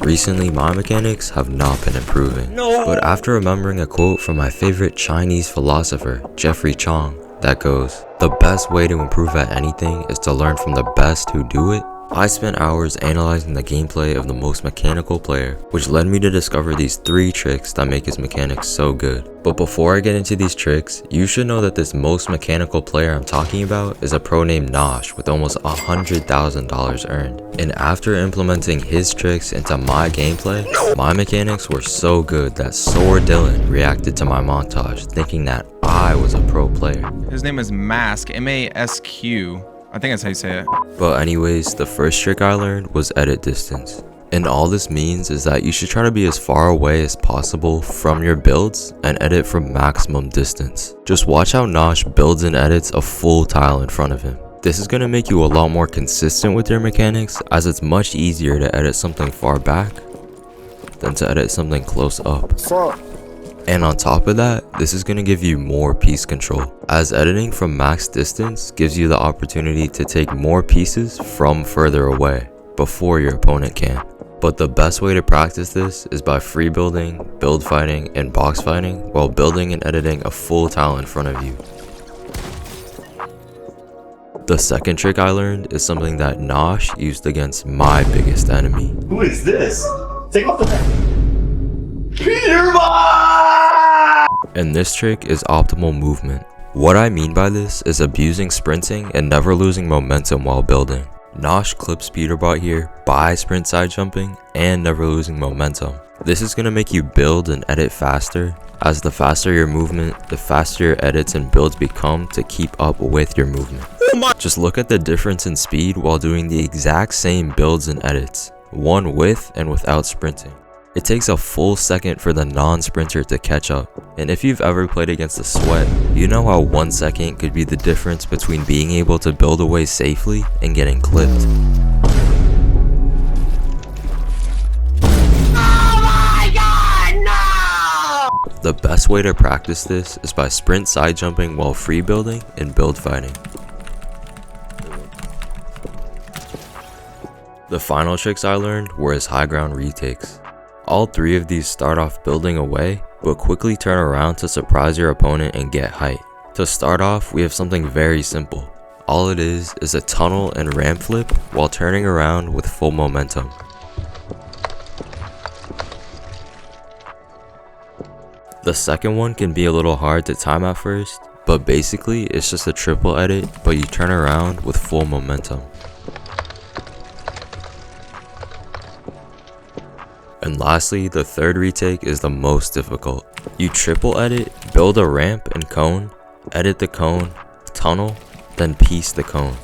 Recently, my mechanics have not been improving. But after remembering a quote from my favorite Chinese philosopher, Jeffrey Chong, that goes, "The best way to improve at anything is to learn from the best who do it," I spent hours analyzing the gameplay of the most mechanical player, which led me to discover these 3 tricks that make his mechanics so good. But before I get into these tricks, you should know that this most mechanical player I'm talking about is a pro named Nosh with almost $100,000 earned. And after implementing his tricks into my gameplay, my mechanics were so good that Sore Dylan reacted to my montage thinking that I was a pro player. His name is Mask, M-A-S-Q. I think that's how you say it. But anyways, the first trick I learned was edit distance. And all this means is that you should try to be as far away as possible from your builds and edit from maximum distance. Just watch how Nosh builds and edits a full tile in front of him. This is going to make you a lot more consistent with your mechanics, as it's much easier to edit something far back than to edit something close up. And on top of that, this is going to give you more piece control, as editing from max distance gives you the opportunity to take more pieces from further away before your opponent can. But the best way to practice this is by free building, build fighting, and box fighting while building and editing a full tile in front of you. The second trick I learned is something that Nosh used against my biggest enemy. Who is this? Take off the hat. And this trick is optimal movement. What I mean by this is abusing sprinting and never losing momentum while building. Nosh clips Peterbot here by sprint side jumping and never losing momentum. This is going to make you build and edit faster, as the faster your movement, the faster your edits and builds become to keep up with your movement. Just look at the difference in speed while doing the exact same builds and edits, one with and without sprinting. It takes a full second for the non-sprinter to catch up, and if you've ever played against a sweat, you know how 1 second could be the difference between being able to build away safely and getting clipped. Oh my god, no! The best way to practice this is by sprint side jumping while free building and build fighting. The final tricks I learned were his high ground retakes. All 3 of these start off building away, but quickly turn around to surprise your opponent and get height. To start off, we have something very simple. All it is a tunnel and ramp flip while turning around with full momentum. The second one can be a little hard to time at first, but basically it's just a triple edit, but you turn around with full momentum. And lastly, the third retake is the most difficult. You triple edit, build a ramp and cone, edit the cone, tunnel, then piece the cone.